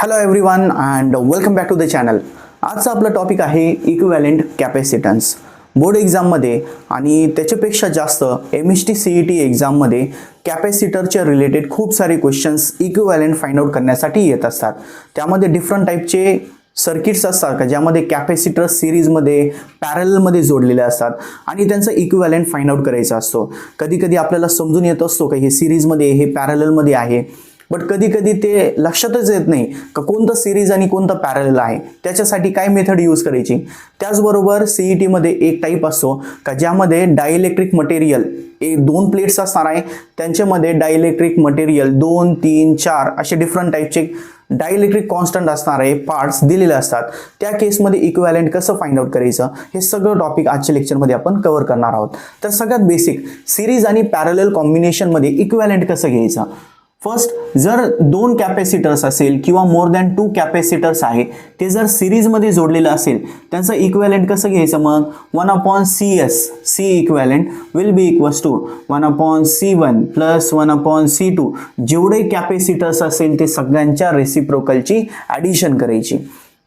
Hello everyone and welcome back to the channel. आजचा आपला topic आहे इक्विव्हॅलेंट कॅपॅसिटन्स. बोर्ड एक्झाममध्ये आणि त्याच्यापेक्षा जास्त MST CET एक्झाममध्ये कॅपॅसिटरच्या रिलेटेड खूप सारे क्वेश्चन्स इक्विव्हॅलेंट फाइंड आउट करण्यासाठी येत असतात. त्यामध्ये डिफरंट टाईपचे सर्किट्स असतात का ज्यामध्ये कॅपॅसिटर सिरीजमध्ये पॅरललमध्ये जोडलेले असतात आणि त्यांचा इक्विव्हॅलेंट फाइंड आउट करायचा असतो. कधी कधी आपल्याला समजून येत असतो का हे सिरीजमध्ये हे पॅरललमध्ये आहे, बट कधी कधी ते लक्षातच येत नाही का कोणतं सिरीज आणि कोणतं पॅरलल आहे. त्याच्यासाठी काय मेथड यूज करायची. त्याचबरोबर CET मध्ये एक टाईप असतो का ज्यामध्ये डायइलेक्ट्रिक मटेरियल दोन प्लेट्स असणार आहे, त्यांच्यामध्ये डायइलेक्ट्रिक मटेरियल 2, 3, 4 असे डिफरंट टाईपचे डायइलेक्ट्रिक कॉन्स्टंट असणारे पार्ट्स दिलेले असतात. त्या केसमध्ये इक्विव्हॅलेंट कसं फाइंड आउट करायचं हे सगळं टॉपिक आजच्या लेक्चरमध्ये आपण कव्हर करणार आहोत. तर सगळ्यात बेसिक सिरीज आणि पॅरलल कॉम्बिनेशनमध्ये इक्विव्हॅलेंट कसं घ्यायचं. फर्स्ट, जर दोन कॅपॅसिटर्स असेल किंवा मोर दॅन 2 कॅपॅसिटर्स आहे ते जर सिरीजमध्ये जोडलेलं असेल त्यांचं इक्विव्हॅलेंट कसं घ्यायचं. मग 1/CS C equivalent will be equals to 1/C1 plus 1/C2. जेवढे कॅपॅसिटर्स असेल ते सगळ्यांच्या रेसिप्रोकलची ॲडिशन करायची.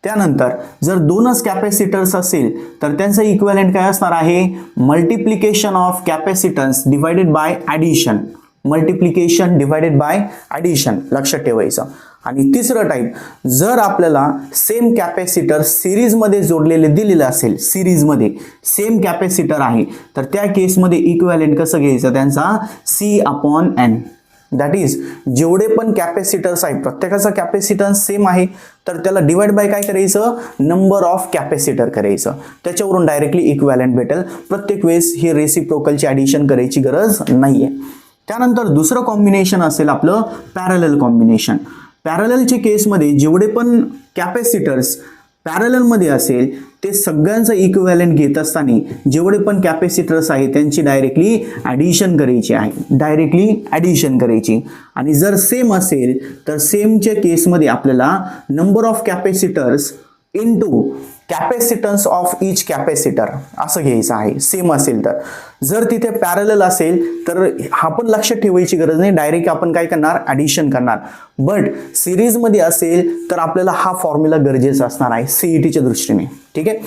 त्यानंतर जर दोनच कॅपॅसिटर्स असेल तर त्यांचं इक्विव्हॅलेंट काय असणार आहे. Multiplication of capacitance divided by addition. Multiplication divided by addition लक्षात ठेवायचं. आणि तिसरं टाईप, जर आपल्याला सेम कॅपॅसिटर सिरीजमध्ये जोडलेले दिलेलं असेल, सिरीजमध्ये सेम कॅपॅसिटर आहे तर त्या केसमध्ये इक्विव्हॅलेंट कसं घ्यायचं त्यांचा C/N. दॅट इज जेवढे पण कॅपॅसिटर्स आहे प्रत्येकाचा कॅपॅसिटन्स सेम आहे तर त्याला डिवाइड बाय काय करायचं, नंबर ऑफ कॅपॅसिटर करायचं. त्याच्यावरून डायरेक्टली इक्विव्हॅलेंट भेटेल. प्रत्येक वेळेस ही रेसिप्रोकलची ॲडिशन करायची गरज नाहीये. त्यानंतर दुसरं कॉम्बिनेशन असेल आपलं पॅरलल कॉम्बिनेशन. पॅरललच्या केसमध्ये जेवढे पण कॅपॅसिटर्स पॅरललमध्ये असेल ते सगळ्यांचं इक्विव्हॅलेंट घेत असताना जेवढे पण कॅपॅसिटर्स आहे त्यांची डायरेक्टली ॲडिशन करायची आहे. डायरेक्टली ॲडिशन करायची. आणि जर सेम असेल तर सेमच्या केसमध्ये आपल्याला number of capacitors into capacitance of each capacitor असं घ्यायचं आहे सेम असेल तर. जर तिथे पॅरलल असेल तर हा पण लक्षात ठेवायची गरज नाही, डायरेक्ट आपण काय करणार ॲडिशन करणार. बट सिरीजमध्ये असेल तर आपल्याला हा फॉर्म्युला गरजेचा असणार आहे CETच्या दृष्टीने. ठीक आहे.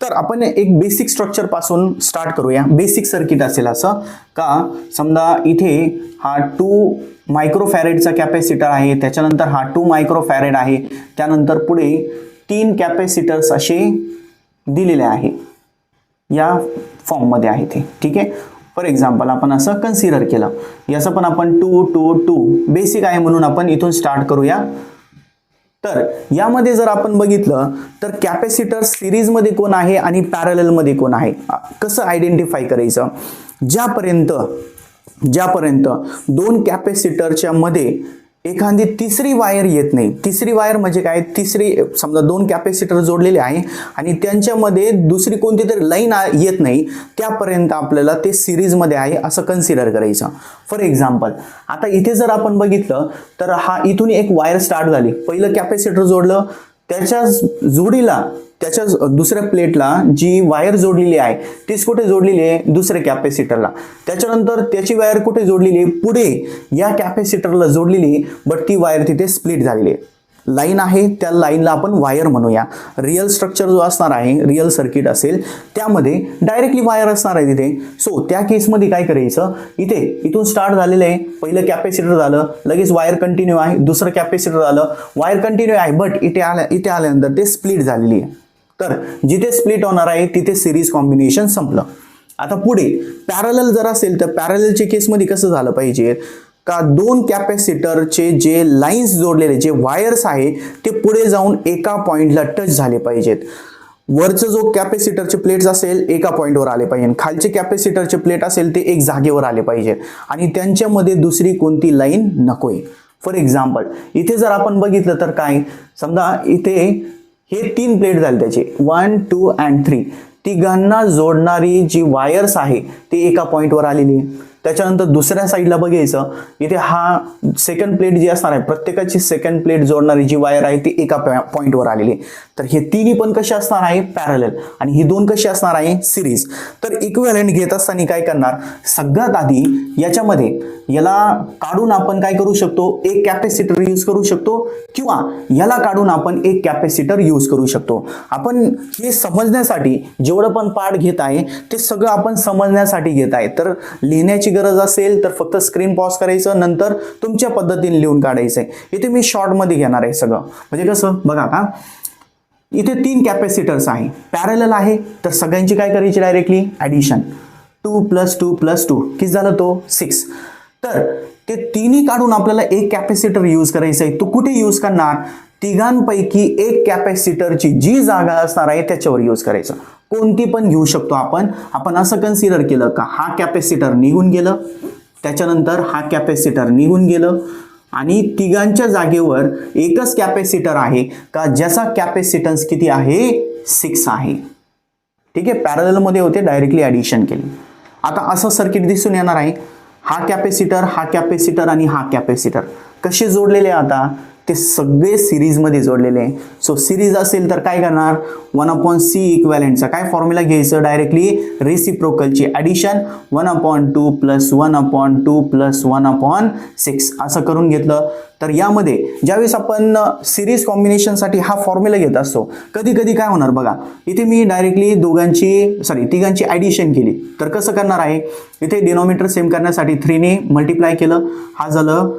तर आपण एक बेसिक स्ट्रक्चर पासून स्टार्ट करूया. बेसिक सर्किट असेल असं का समजा इथे हा 2 मायक्रोफॅरेडचा कॅपॅसिटर आहे, त्याच्यानंतर हा 2 मायक्रोफॅरेड आहे, त्यानंतर पुढे 3 कॅपॅसिटर्स असे दिलेले आहे या फॉर्ममध्ये आहे ते. ठीक आहे. फॉर एक्झाम्पल आपण असं कन्सिडर केलं, याचं पण आपण 2 2 2 बेसिक आहे म्हणून आपण इथून स्टार्ट करूया. तर यामध्ये जर आपण बघितलं तर कॅपॅसिटर सिरीजमध्ये कोण आहे आणि पॅरललमध्ये कोण आहे कसं आयडेंटिफाय करायचं. ज्यापर्यंत 2 कॅपॅसिटरच्या मध्ये एखादी तिसरी वायर येत नाही. तिसरी वायर म्हणजे काय, तिसरी समजा 2 कॅपॅसिटर जोडलेले आहे आणि त्यांच्यामध्ये दुसरी कोणती तरी लाईन येत नाही त्यापर्यंत आपल्याला ते सिरीजमध्ये आहे असं कन्सिडर करायचं. फॉर एक्झाम्पल आता इथे जर आपण बघितलं तर हा इथून एक वायर स्टार्ट झाली, पहिलं कॅपॅसिटर जोडलं, त्याच्या जोडीला त्याच्या दुसऱ्या प्लेटला जी वायर जोडलेली आहे तीच कुठे जोडलेली आहे, दुसऱ्या कॅपॅसिटरला. त्याच्यानंतर त्याची वायर कुठे जोडलेली आहे, पुढे या कॅपॅसिटरला जोडलेली, बट ती वायर तिथे स्प्लिट झालेली आहे. लाईन आहे त्या लाईनला आपण वायर म्हणूया. रिअल स्ट्रक्चर जो असणार आहे, रिअल सर्किट असेल त्यामध्ये डायरेक्टली वायर असणार आहे तिथे. सो त्या केसमध्ये काय करायचं, इथून स्टार्ट झालेलं आहे, पहिलं कॅपॅसिटर झालं, लगेच वायर कंटिन्यू आहे, दुसरं कॅपॅसिटर झालं, वायर कंटिन्यू आहे, बट इथे आल्यानंतर ते स्प्लिट झालेली आहे. तर जिथे स्प्लिट होणार आहे तिथे सिरीज कॉम्बिनेशन संपलं. आता पुढे पॅरलल जर असेल तर पॅरललच्या केसमध्ये कसं झालं पाहिजे का 2 कॅपॅसिटरचे जे लाईन्स जोडलेले जे वायर्स आहे ते पुढे जाऊन एका पॉइंटला टच झाले पाहिजेत. वरचं जो कॅपॅसिटरचे प्लेट्स असेल एका पॉइंटवर आले पाहिजे, खालचे कॅपॅसिटरचे प्लेट असेल ते एक जागेवर आले पाहिजेत आणि त्यांच्यामध्ये दुसरी कोणती लाईन नकोय. फॉर एक्झाम्पल इथे जर आपण बघितलं तर काय, समजा इथे हे 3 प्लेट झाले त्याचे 1 2 and 3, तिघांना जोडणारी जी वायर्स आहे ती एका पॉइंटवर आलेली. त्याच्यानंतर दुसऱ्या साईडला बघायचं, इथे हा सेकंड प्लेट जी असणार आहे, प्रत्येकाची सेकंड प्लेट जोडणारी जी वायर आहे ती एका पॉईंटवर आलेली आहे. तर हे तिन्ही पण कसे असणार आहे, पॅरलल, आणि ही दोन कशी असणार आहे, सिरीज. तर इक्विव्हॅलेंट घेत असताना काय करणार, सगळ्यात आधी याच्यामध्ये याला काढून आपण काय करू शकतो, एक कॅपॅसिटर यूज करू शकतो, किंवा याला काढून आपण एक कॅपॅसिटर यूज करू शकतो. आपण हे समजण्यासाठी जेवढं पण पार्ट घेत आहे ते सगळं आपण समजण्यासाठी घेत आहे. तर लिहिण्याची गरज असेल तर फक्त स्क्रीन पॉज करायचं, नंतर तुमच्या पद्धतीने लिहून काढायचं आहे. इथे मी शॉर्टमध्ये घेणार आहे सगळं. म्हणजे कसं बघा, आता इथे 3 कॅपॅसिटर्स आहे, पॅरलल आहे, तर सगळ्यांची काय करायची, डायरेक्टली ॲडिशन. 2 + 2 + 2 किती झालं, तो 6. तर ते तिन्ही काढून आपल्याला एक कॅपॅसिटर यूज करायचं आहे. तो कुठे यूज करणार, तिघांपैकी एक कॅपॅसिटरची जी जागा असणार आहे त्याच्यावर यूज करायचं. कोणती पण घेऊ शकतो आपण असं कन्सिडर केलं का हा कॅपॅसिटर निघून गेलं, त्याच्यानंतर हा कॅपॅसिटर निघून गेलं, आणि तिघांच्या जागेवर एकच कॅपॅसिटर आहे का ज्याचा कॅपॅसिटन्स किती आहे, 6 आहे. ठीक आहे, पॅरलल मध्ये होते, डायरेक्टली ॲडिशन केली. आता असं सर्किट दिसून येणार आहे, हा कॅपॅसिटर आणि हा कॅपॅसिटर कसे जोडलेले आहे, आता ते सगळे सिरीजमध्ये जोडलेले आहे. सो सिरीज असेल तर काय करणार, 1/c इक्विव्हॅलेंटचा काय फॉर्म्युला घ्यायचं, डायरेक्टली रेसिप्रोकलची ॲडिशन, 1/2 + 1/2 + 1/6 असं करून घेतलं. तर यामध्ये ज्यावेळेस आपण सिरीज कॉम्बिनेशनसाठी हा फॉर्म्युला घेत असतो, कधी कधी काय होणार बघा, इथे मी डायरेक्टली तिघांची ॲडिशन केली, तर कसं करणार आहे, इथे डिनॉमिनेटर सेम करण्यासाठी 3 ने मल्टिप्लाय केलं, हा झालं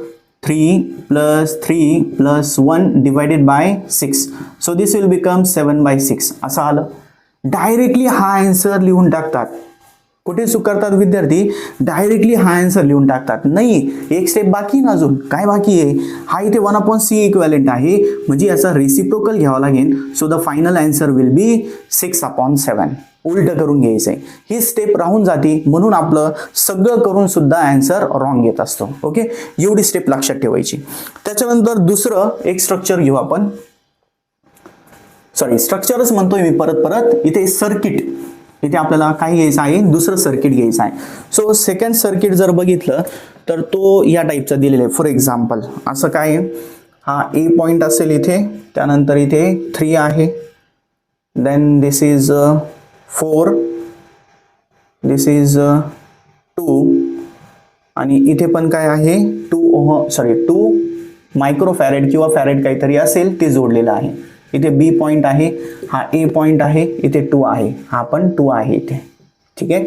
3 + 3 + 1 divided by 6. So this will become 7/6 असं आलं. डायरेक्टली हा आन्सर लिहून टाकतात. कुठे चूक करतात विद्यार्थी, डायरेक्टली हा आन्सर लिहून टाकतात. नाही, एक स्टेप बाकी ना, अजून काय बाकी आहे, हा इथे 1/c इक्विव्हॅलेंट आहे, म्हणजे याचा रेसिप्रोकल घ्यावा लागेल. So the final answer will be 6/7. उलट करून घ्यायचंय, ही स्टेप राहून जाते, म्हणून आपलं सगळं करून सुद्धा आन्सर रॉंग येत असतो. ओके, एवढी स्टेप लक्षात ठेवायची. त्याच्यानंतर दुसरं एक स्ट्रक्चर घेऊ आपण, स्ट्रक्चरच म्हणतोय मी परत. इथे सर्किट, इथे आपल्याला काय घ्यायचं आहे, दुसरं सर्किट घ्यायचं आहे. सो सेकंड सर्किट जर बघितलं तर तो या टाईपचा दिलेला आहे. फॉर एक्झाम्पल असं काय, हा ए पॉइंट असेल इथे, त्यानंतर इथे 3 आहे, then this is 4, this is 2, आणि इथे पण काय आहे, 2 मायक्रोफॅरेड किंवा फॅरेड काहीतरी असेल ते जोडलेलं आहे. इथे बी पॉइंट आहे, हा ए पॉइंट आहे, इथे 2 आहे, हा पण 2 आहे इथे. ठीक आहे,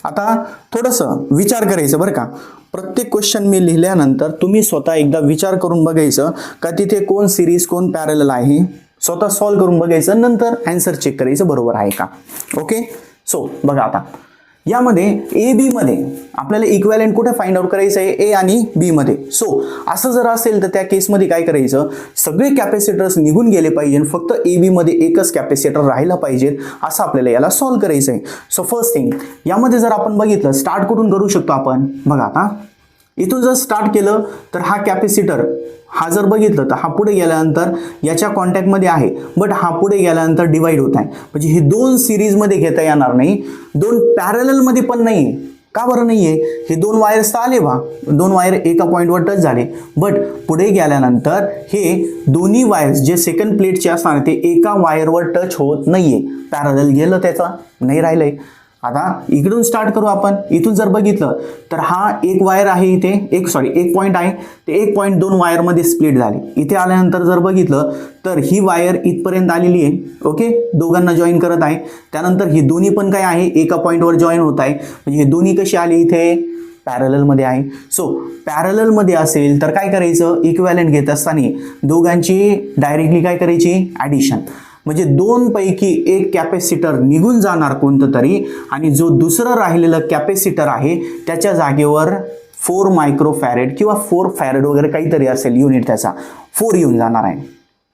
आता थोडंसं विचार करायचं बरं का. प्रत्येक क्वेश्चन मी लिहिल्यानंतर तुम्ही स्वतः एकदा विचार करून बघायचं का तिथे कोण सिरीज कोण पॅरलल आहे, स्वतः सॉल्व करून बघायचं, नंतर आन्सर चेक करायचं बरोबर आहे का. ओके, सो बघा, आता यामध्ये ए बी मध्ये आपल्याला इक्विव्हॅलेंट कुठे फाइंड आउट करायचं आहे, ए आणि बी मध्ये. सो असं जर असेल तर त्या केसमध्ये काय करायचं, सगळे कॅपॅसिटर्स निघून गेले पाहिजे, फक्त ए बी मध्ये एकच कॅपॅसिटर राहायला पाहिजे, असं आपल्याला याला सॉल्व करायचं आहे. सो फर्स्ट थिंग, यामध्ये जर आपण बघितलं स्टार्ट कुठून करू शकतो आपण, बघा आता इथून जर स्टार्ट केलं तर हा कॅपॅसिटर, हा जर बघितलं तर हा पुढे गेल्यानंतर याच्या कॉन्टॅक्टमध्ये आहे, बट हा पुढे गेल्यानंतर डिवाइड होत आहे. म्हणजे हे 2 सिरीजमध्ये घेता येणार नाही, 2 पॅरललमध्ये पण नाही. का बरं नाही आहे, हे 2 वायर्स तर आले बा, 2 वायर एका पॉईंटवर टच झाले, बट पुढे गेल्यानंतर हे दोन्ही वायर्स जे सेकंड प्लेटचे असणार ते एका वायरवर टच होत नाहीये, पॅरलल गेलं, त्याचा नाही राहिलंय. आता इकडून स्टार्ट करू आपण. इथून जर बघितलं तर हा एक वायर आहे, इथे एक पॉइंट आहे, ते एक पॉइंट 2 वायर मध्ये स्प्लिट झाले. इथे आल्यानंतर जर बघितलं तर ही वायर इथपर्यंत आलेली आहे. ओके, दोघांना जॉईन करत आहे. त्यानंतर ही दोन्ही पण काय आहे, एका पॉइंटवर जॉईन होत आहे. म्हणजे हे दोन्ही कशी आली, इथे पॅरलल मध्ये आहे. सो पॅरलल मध्ये असेल तर काय करायचं, इक्विव्हॅलेंट घेत असताना दोघांची डायरेक्टली काय करायची, ॲडिशन. म्हणजे 2 पैकी एक कॅपॅसिटर निघून जाणार कोणतं तरी, आणि जो दुसरं राहिलेलं कॅपॅसिटर आहे त्याच्या जागेवर 4 मायक्रोफॅरेड किंवा 4 फॅरेड वगैरे काहीतरी असेल युनिट, त्याचा 4 येऊन जाणार आहे.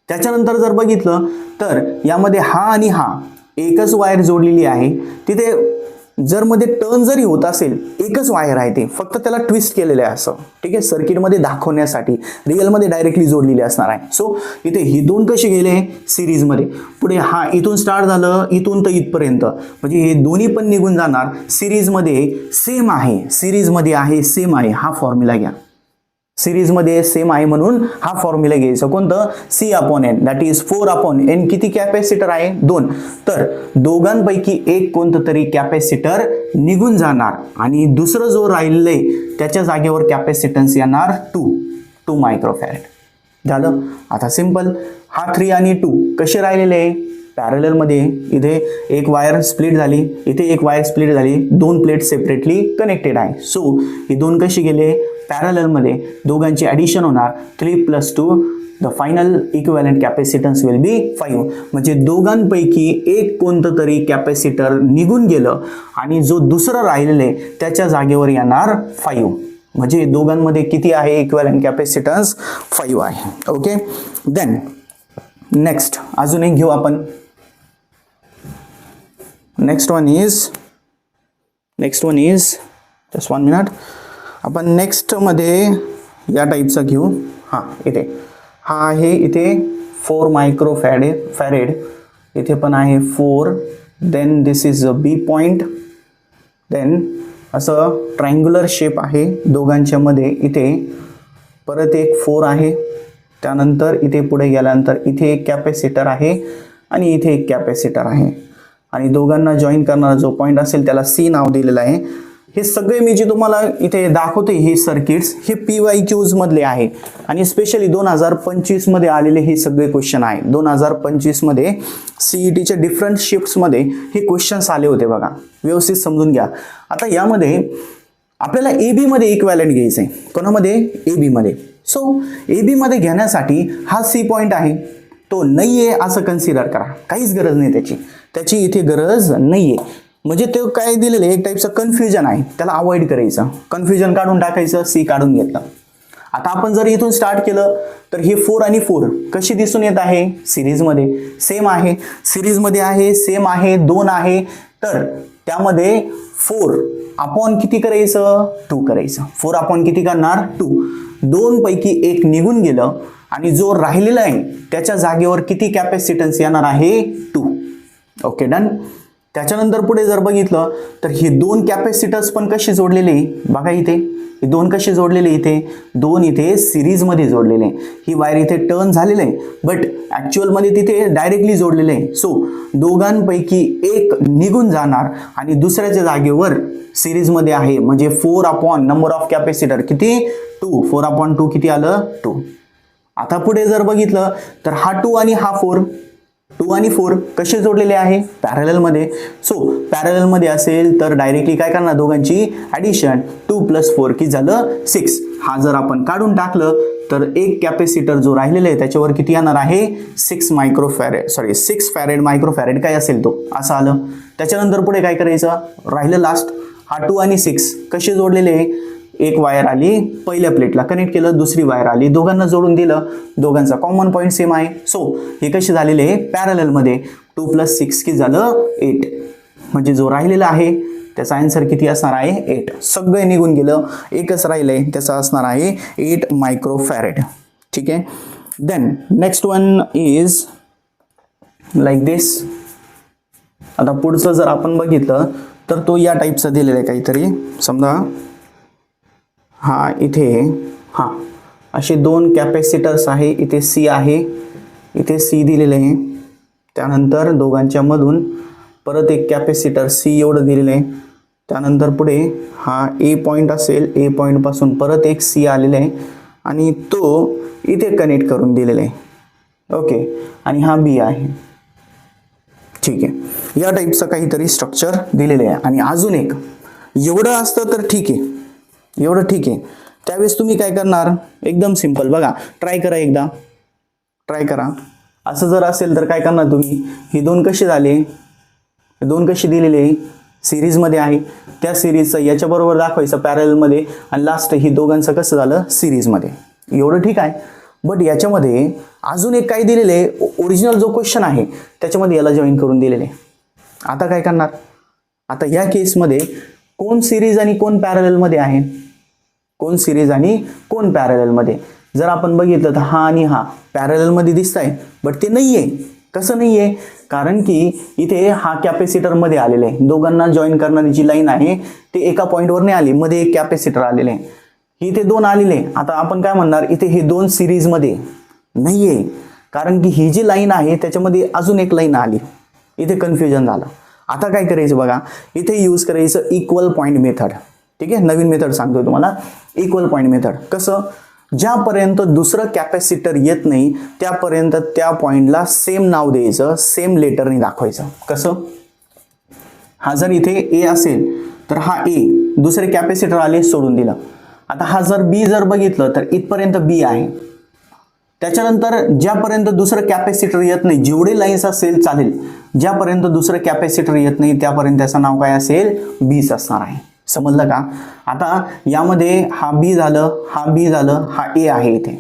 त्याच्यानंतर जर बघितलं तर यामध्ये हा आणि हा एकच वायर जोडलेली आहे, तिथे जर मध्ये टर्न जरी होत असेल, एकच वायर आहे ते, फक्त त्याला ट्विस्ट केलेलं आहे असं, ठीक आहे, सर्किटमध्ये दाखवण्यासाठी, रिअलमध्ये डायरेक्टली जोडलेली असणार आहे. सो इथे ही दोन कसे गेले सिरीजमध्ये, पुढे हा इथून स्टार्ट झालं इथून तर इथपर्यंत, म्हणजे हे दोन्ही पण निघून जाणार. सिरीजमध्ये सेम आहे, सिरीजमध्ये आहे सेम आहे, हा फॉर्म्युला घ्या. सिरीजमध्ये सेम आहे म्हणून हा फॉर्म्युला घ्यायचा, कोणतं, C/N, दॅट इज 4/N. किती कॅपॅसिटर आहे, 2. तर दोघांपैकी एक कोणतं तरी कॅपॅसिटर निघून जाणार आणि दुसरं जो राहिलंय त्याच्या जागेवर कॅपॅसिटन्स येणार 2 मायक्रोफॅरेड. झालं. आता सिंपल, हा 3 आणि 2 कसे राहिलेले आहे, पॅरलल मध्ये. इथे एक वायर स्प्लिट झाली, इथे एक वायर स्प्लिट झाली, दोन प्लेट सेपरेटली कनेक्टेड आहे. सो हे दोन कसे गेले, पॅरलल मध्ये, दोघांची ॲडिशन होणार 3 + 2, the final equivalent capacitance will be 5. म्हणजे दोघांपैकी एक कोणतं तरी कॅपॅसिटर निघून गेलं आणि जो दुसरं राहिलेले त्याच्या जागेवर येणार 5. म्हणजे दोघांमध्ये किती आहे इक्विव्हॅलंट कॅपॅसिटन्स, 5 आहे. ओके. देन नेक्स्ट अजून एक घेऊ आपण. Next one is just 1 minute. आपण नेक्स्ट मध्ये या टाईपचा घेऊ. हां, इथे हा आहे, इथे 4 मायक्रोफॅरेड, इथे पण आहे 4. Then this is a B point. Then असं ट्रायंग्युलर शेप आहे दोघांच्या मध्ये, इथे परत एक 4 आहे. त्यानंतर इथे पुढे गेल्यानंतर इथे एक कॅपॅसिटर आहे आणि इथे एक कॅपॅसिटर आहे आणि दोघांना जॉईन करणारा जो पॉईंट असेल त्याला C नाव दिलेलं आहे. हे सगळे मी जे तुम्हाला इथे दाखवते हे सर्किट्स, हे PYQs मधले आहे आणि स्पेशली 2025 मध्ये आलेले हे सगळे क्वेश्चन आहे. 2025 मध्ये CETच्या डिफरंट शिफ्ट्समध्ये हे क्वेश्चन्स आले होते बघा, व्यवस्थित समजून घ्या. आता यामध्ये आपल्याला AB मध्ये इक्विव्हॅलंट घ्यायचं आहे. कोणामध्ये, AB मध्ये. सो AB मध्ये घेण्यासाठी हा C पॉईंट आहे, तो नाही आहे असं कन्सिडर करा, काहीच गरज नाही त्याची इथे गरज नाही आहे. म्हणजे ते काय दिलेलं आहे, एक टाईपचं कन्फ्युजन आहे, त्याला अवॉइड करायचं, कन्फ्युजन काढून टाकायचं, C काढून घेतलं. आता आपण जर इथून स्टार्ट केलं तर हे 4 आणि 4 कशी दिसून येत आहे, सिरीजमध्ये सेम आहे, सिरीजमध्ये आहे सेम आहे, 2 आहे. तर त्यामध्ये 4/, किती करायचं, 2 करायचं. 4/, किती करणार, 2. 2 पैकी एक निघून गेलं आणि जो राहिलेला आहे त्याच्या जागेवर किती कॅपॅसिटन्स येणार आहे, 2. Okay, done. त्याच्यानंतर पुढे जर बघितलं तर हे 2 कॅपॅसिटर्स पण कशी जोडलेले बघा, इथे हे 2 कसे जोडलेले, इथे 2 इथे सिरीजमध्ये जोडलेले. ही वायर इथे टर्न झालेले आहे बट ॲक्च्युअलमध्ये तिथे डायरेक्टली जोडलेले आहे. सो दोघांपैकी एक निघून जाणार आणि दुसऱ्याच्या जागेवर सिरीजमध्ये आहे, म्हणजे 4/, नंबर ऑफ कॅपॅसिटर किती, 2. 4/2 किती आलं, 2. आता पुढे जर बघितलं तर हा 2 आणि हा 4, 2 आणि 4 कसे जोडलेले आहे, पॅरललमध्ये. सो पॅरललमध्ये असेल तर डायरेक्टली काय करणार, दोघांची ॲडिशन, 2 + 4 किती झालं, 6. हा जर आपण काढून टाकलं तर एक कॅपॅसिटर जो राहिलेला आहे त्याच्यावर किती येणार आहे, 6 फॅरेड मायक्रोफॅरेड काय असेल तो, असं आलं. त्याच्यानंतर पुढे काय करायचं, राहिलं लास्ट हा 2 आणि 6 कसे जोडलेले आहे, एक वायर आली पहिल्या प्लेटला कनेक्ट केलं, दुसरी वायर आली, दोघांना जोडून दिलं, दोघांचा कॉमन पॉईंट सेम आहे. सो हे कसे झालेले आहे, पॅरललमध्ये. 2 + 6 किती झालं, 8. म्हणजे जो राहिलेला आहे त्याचा आन्सर किती असणार आहे, 8. सगळे निघून गेलं, एकच राहिलंय, त्याचा असणार आहे 8 मायक्रोफॅरेड. ठीक आहे. Then next one is like this. आता पुढचं जर आपण बघितलं तर तो या टाईपचा दिलेला आहे काहीतरी. समजा हा इथे असे 2 कॅपॅसिटर्स आहे, इथे C आहे, इथे C दिलेले आहे. त्यानंतर दोघांच्या मधून परत एक कॅपॅसिटर C एवढं दिलेलं आहे. त्यानंतर पुढे हा A पॉईंट असेल, A पॉईंट पासून परत एक C आलेला आहे आणि तो इथे कनेक्ट करून दिलेला आहे. ओके, आणि हा B आहे. ठीक आहे, या टाईपचं काहीतरी स्ट्रक्चर दिलेलं आहे. आणि अजून एक एवढं असतं तर ठीक आहे, एवढं ठीक आहे. त्यावेळेस तुम्ही काय करणार, एकदम सिंपल बघा, ट्राय करा, एकदा ट्राय करा. असं जर असेल तर काय करणार तुम्ही, हे 2 कसे झाले, 2 कसे दिलेले सिरीजमध्ये आहे, त्या सिरीजचं याच्याबरोबर दाखवायचं पॅरलमध्ये आणि लास्ट ही दोघांचं कसं झालं, सिरीजमध्ये. एवढं ठीक आहे. बट याच्यामध्ये अजून एक काय दिलेलं आहे, ओरिजिनल जो क्वेश्चन आहे त्याच्यामध्ये याला जॉईन करून दिलेले. आता काय करणार, आता या केसमध्ये कोण सिरीज आणि कोण पॅरलल मध्ये आहे, कोण सिरीज आणि कोण पॅरलल मध्ये. जर आपण बघितलं तर हा आणि हा पॅरलल मध्ये दिसत आहे, बट ते नाहीये. कसं नाहीये? कारण की इथे हा कॅपॅसिटर मध्ये आलेला आहे, दोघांना जॉईन करणारी जी लाईन आहे ते एका पॉईंटवर नाही आली, मध्ये एक कॅपॅसिटर आलेले आहे, इथे दोन आलेले. आता आपण काय म्हणणार, इथे हे दोन सिरीज मध्ये नाहीये, कारण की ही जी लाईन आहे त्याच्यामध्ये अजून एक लाईन आली, इथे कन्फ्युजन झालं. आता काय करायचं बघा, इथे यूज करायचं इक्वल पॉईंट मेथड. ठीक आहे, नवीन मेथड सांगतोय तुम्हाला, इक्वल पॉईंट मेथड. कसं? ज्यापर्यंत दुसरं कॅपॅसिटर येत नाही त्यापर्यंत त्या पॉइंटला सेम नाव द्यायचं, सेम लेटरने दाखवायचं. कसं? हा जर इथे ए असेल तर हा ए, दुसरे कॅपॅसिटर आले सोडून दिलं. आता हा जर बी जर बघितलं तर इथपर्यंत बी आहे, त्याच्यानंतर ज्यापर्यंत दुसरं कॅपॅसिटर येत नाही, जेवढे लाईन्स असेल चालेल, ज्यापर्यंत दुसरं कॅपॅसिटर येत नाही त्यापर्यंत त्याचं नाव काय असेल, बीच असणार आहे. समजलं का? आता यामध्ये हा बी झालं, हा बी झालं, हा ए आहे इथे.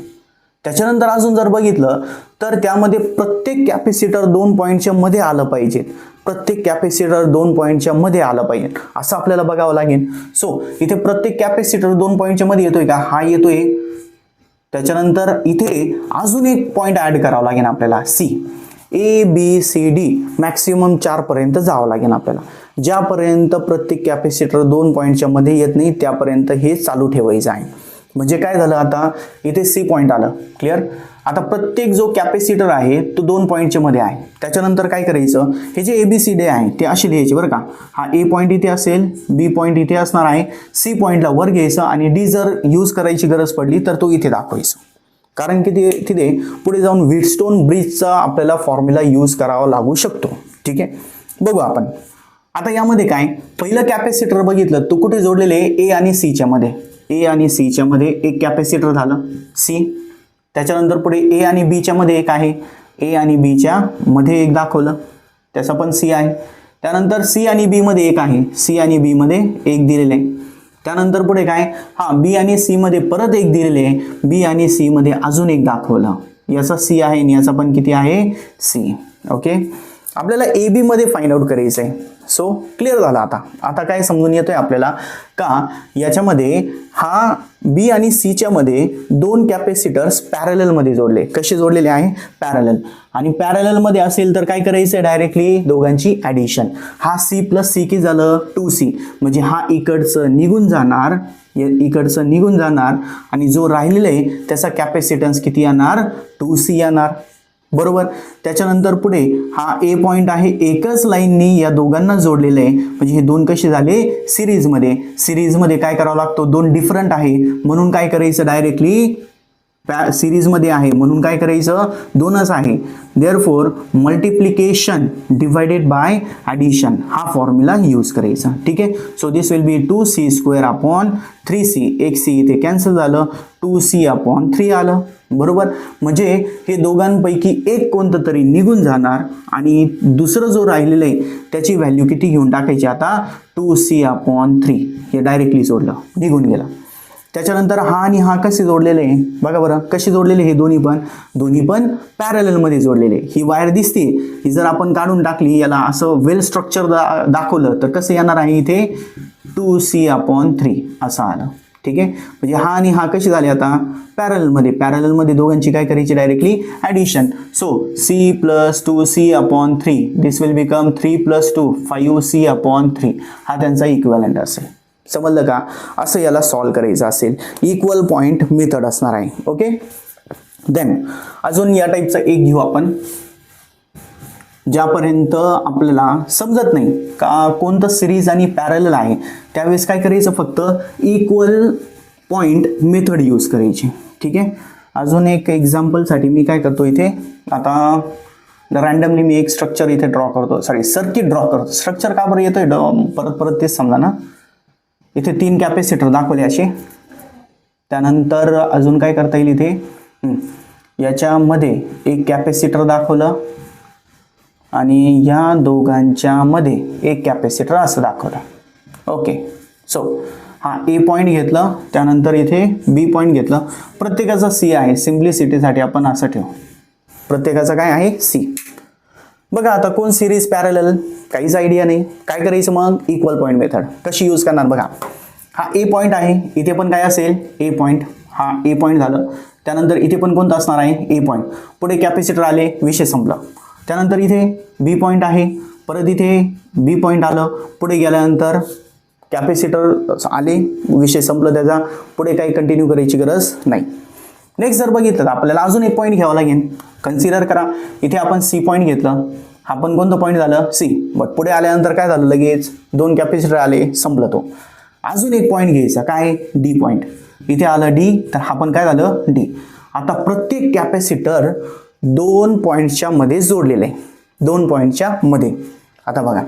त्याच्यानंतर अजून जर बघितलं तर त्यामध्ये प्रत्येक कॅपॅसिटर 2 पॉईंटच्या मध्ये आलं पाहिजे, प्रत्येक कॅपॅसिटर 2 पॉईंटच्या मध्ये आलं पाहिजे, असं आपल्याला बघावं लागेल. सो इथे प्रत्येक कॅपॅसिटर 2 पॉईंटच्या मध्ये येतोय का? हा येतोय. त्याच्यानंतर इथे अजून एक पॉईंट ऍड करावा लागेल आपल्याला, C. A B C D maximum 4 पर्यंत जावं लागेल आपल्याला. ज्यापर्यंत प्रत्येक कॅपॅसिटर 2 पॉईंटच्या मध्ये येत नाही त्यापर्यंत हे चालू ठेवायचं आहे. म्हणजे काय झालं, आता इथे सी पॉईंट आलं. क्लिअर? आता प्रत्येक जो कॅपॅसिटर आहे तो 2 पॉईंटच्या मध्ये आहे. त्याच्यानंतर काय करायचं, हे जे ABCD आहे ते असे लिहायचे बरं का. हा ए पॉईंट इथे असेल, बी पॉईंट इथे असणार आहे, सी पॉईंटला वर घ्यायचं आणि डी जर यूज करायची गरज पडली तर तो इथे दाखवायचा. कारण की तिथे पुढे जाऊन व्हीटस्टोन ब्रिजचा आपल्याला फॉर्म्युला यूज करावा लागू शकतो. ठीक आहे, बघू आपण. आता यामध्ये काय, पहिलं कॅपॅसिटर बघितलं तो कुठे जोडलेले आहे, ए आणि सीच्या मध्ये. ए आणि सीच्या मध्ये एक कॅपॅसिटर झालं, सी. त्याच्यानंतर पुढे ए आणि बीच्या मध्ये एक आहे, ए आणि बीच्या मध्ये एक दाखवलं, त्याचा पण सी आहे. त्यानंतर सी आणि बी मध्ये एक आहे, सी आणि बी मध्ये एक दिलेले आहे. त्यानंतर पुढे काय, हा बी आणि सी मध्ये परत एक दिलेले आहे, बी आणि सी मध्ये अजून एक दाखवलं, याचा सी आहे आणि याचा पण किती आहे, सी. ओके, आपल्याला ए बी मध्ये फाइंड आउट करायचं आहे. सो क्लिअर झालं. आता काय समजून येतोय आपल्याला का, याच्यामध्ये हा बी आणि सीच्या मध्ये 2 कॅपॅसिटर्स पॅरलल मध्ये जोडले. कसे जोडलेले आहे, पॅरलल. आणि पॅरलल मध्ये असेल तर काय करायचं, डायरेक्टली दोघांची ऍडिशन. हा सी प्लस सी की झालं 2C, म्हणजे हा इकडचं निघून जाणार, इकडचं निघून जाणार आणि जो राहिलेला आहे त्याचा कॅपॅसिटन्स किती येणार, 2C येणार. बरोबर. त्याच्यानंतर पुढे हा ए पॉइंट आहे, एकच लाईननी या दोघांना जोडलेलं आहे, म्हणजे हे दोन कसे झाले, सिरीज मध्ये. सिरीज मध्ये काय करावं लागतं, 2 डिफरंट आहे म्हणून काय करायचं, डायरेक्टली सिरीज मध्ये आहे म्हणून काय करायचं, 2च आहे. Therefore multiplication divided by addition हा फॉर्म्युला यूज करायचा. ठीक आहे. So this will B 2c² upon 3c. एक c इथे कॅन्सल झालं, 2c अपॉन 3 आलं. बरोबर. म्हणजे हे दोघांपैकी एक कोणतं तरी निघून जाणार आणि दुसरं जो राहिलेलं आहे त्याची व्हॅल्यू किती घेऊन टाकायची, आता 2c अपॉन 3. हे डायरेक्टली जोडलं, निघून गेलं. त्याच्यानंतर हा आणि हा कसे जोडलेले आहे बघा बरं, कसे जोडलेले हे दोन्ही पण पॅरलल मध्ये जोडलेले. ही वायर दिसते, ही जर आपण काढून टाकली, याला असं वेल स्ट्रक्चर दाखवलं तर कसं येणार आहे, इथे 2c अपॉन 3 असं आलं. ठीक आहे. म्हणजे हा आणि हा कसे झाले आता पॅरलल मध्ये. पॅरलल मध्ये दोघांची काय करायची, directly addition. So c plus 2c upon 3 this will become 3 plus 2 5c upon 3 हा त्यांचा इक्विव्हॅलेंट असेल. समजलं का? असं याला सॉल्व करायचं असेल, इक्वल पॉइंट मेथड असणार आहे. ओके. देन अजून या टाईपचा एक घेऊ आपण, ज्यापर्यंत आपल्याला समजत नाही का कोणतं सिरीज आणि पॅरलल आहे त्यावेळेस काय करायचं, फक्त इक्वल पॉइंट मेथड यूज करायची. ठीक आहे. अजून एक एक्झाम्पलसाठी मी काय करतो, इथे आता रँडमली मी एक स्ट्रक्चर इथे ड्रॉ करतो, सर्किट ड्रॉ करतो. स्ट्रक्चर का बरं येतोय परत तेच समजा ना. इथे 3 कॅपॅसिटर दाखवले असे. त्यानंतर अजून काय करता येईल, इथे याच्यामध्ये एक कॅपॅसिटर दाखवलं आणि या दोघांच्या मध्ये एक कॅपॅसिटर असं दाखवलं. ओके. सो हा ए पॉईंट घेतलं, त्यानंतर इथे बी पॉईंट घेतलं. प्रत्येकाचा सी आहे, सिम्प्लिसिटीसाठी आपण असं ठेवू, प्रत्येकाचा काय आहे, सी. बघा आता कोण सिरीज पॅरलल, काहीच आयडिया नाही. काय करायचं मग, इक्वल पॉईंट मेथड कशी यूज करणार. बघा हा ए पॉईंट आहे, इथे पण काय असेल ए पॉईंट, हा ए पॉईंट झालं. त्यानंतर इथे पण कोणतं असणार आहे ए पॉईंट. पुढे कॅपॅसिटर आले, विषय संपला. त्यानंतर इथे बी पॉईंट आहे, परत इथे बी पॉईंट आलं. पुढे गेल्यानंतर कॅपॅसिटर आले, विषय संपलं त्याचा. पुढे काही कंटिन्यू करायची गरज नाही. नेक्स्ट जर बघितलं तर आपल्याला अजून एक पॉईंट घ्यावा लागेल. कन्सिडर करा इथे आपण सी पॉईंट घेतलं, हा पण कोणतं पॉईंट झालं सी. बट पुढे आल्यानंतर काय झालं, लगेच दोन कॅपॅसिटर आले, संपलं तो. अजून एक पॉईंट घ्यायचा, काय डी पॉईंट. इथे आलं डी, तर हा पण काय झालं डी. आता प्रत्येक कॅपॅसिटर दोन पॉईंटच्या मध्ये जोडलेलं आहे, दोन पॉईंटच्या मध्ये. आता बघा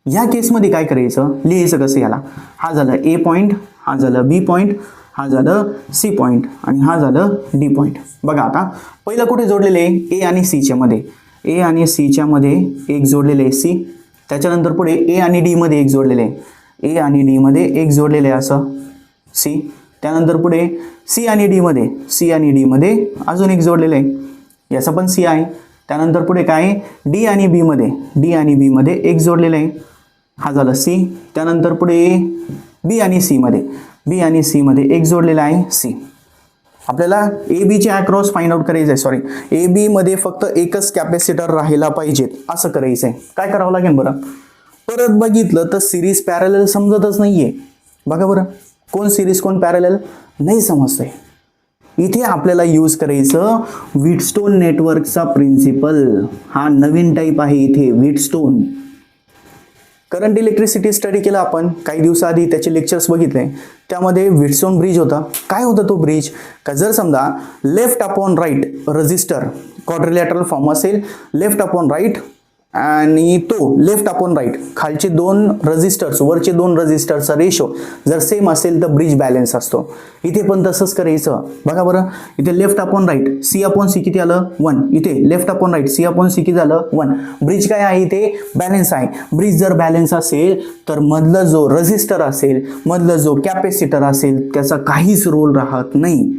ह्या केसमध्ये काय करायचं, लिहायचं कसं याला. हा झालं ए पॉईंट, हा झालं बी पॉईंट, हा झालं सी पॉईंट आणि हा झालं डी पॉईंट. बघा आता पहिलं कुठे जोडलेले आहे, ए आणि सीच्या मध्ये. ए आणि सीच्या मध्ये एक जोडलेले आहे सी. त्याच्यानंतर पुढे ए आणि डी मध्ये एक जोडलेले आहे, ए आणि डी मध्ये एक जोडलेले आहे असं सी. त्यानंतर पुढे सी आणि डी मध्ये, सी आणि डी मध्ये अजून एक जोडलेलं आहे, याचा पण सी आहे. त्यानंतर पुढे काय डी आणि बी मध्ये, डी आणि बी मध्ये एक जोडलेलं आहे, हा झाला सी. त्यानंतर पुढे बी आणि सी मध्ये, बी आणि सी मध्ये एक जोडलेला आहे सी. आपल्याला ए बीचे अक्रॉस फाइंड आउट करायचं आहे. सॉरी, ए बी मध्ये फक्त एकच कॅपॅसिटर राहायला पाहिजेत असं करायचं आहे. काय करावं लागेल बरं, परत बघितलं तर सिरीज पॅरलल समजतच नाहीये. बघा बरं, कोण सिरीज कोण पॅरलल नाही समजतंय. इथे आपल्याला यूज करायचं व्हीटस्टोन नेटवर्कचा प्रिन्सिपल. हा नवीन टाईप आहे इथे व्हीटस्टोन. करंट इलेक्ट्रिसिटी स्टडी केला आपण काही दिवसाआधी, त्याचे लेक्चर्स बघितले. त्यामध्ये व्हीटस्टोन ब्रिज होता. काय होता तो ब्रिज, का जर समजा left upon right register quadrilateral form असेल, लेफ्ट अपॉन राईट आणि तो लेफ्ट अपॉन राईट खालचे दोन रजिस्टर्स, वरचे दोन रजिस्टरचा रेशो जर सेम असेल तर ब्रिज बॅलन्स असतो. इथे पण तसंच करायचं. बघा बरं, इथे left upon right C upon C किती आलं 1, इथे left upon right C upon C किती झालं 1. ब्रिज काय आहे इथे बॅलन्स आहे. ब्रिज जर बॅलन्स असेल तर मधलं जो रजिस्टर असेल, मधलं जो कॅपॅसिटर असेल त्याचा काहीच रोल राहत नाही.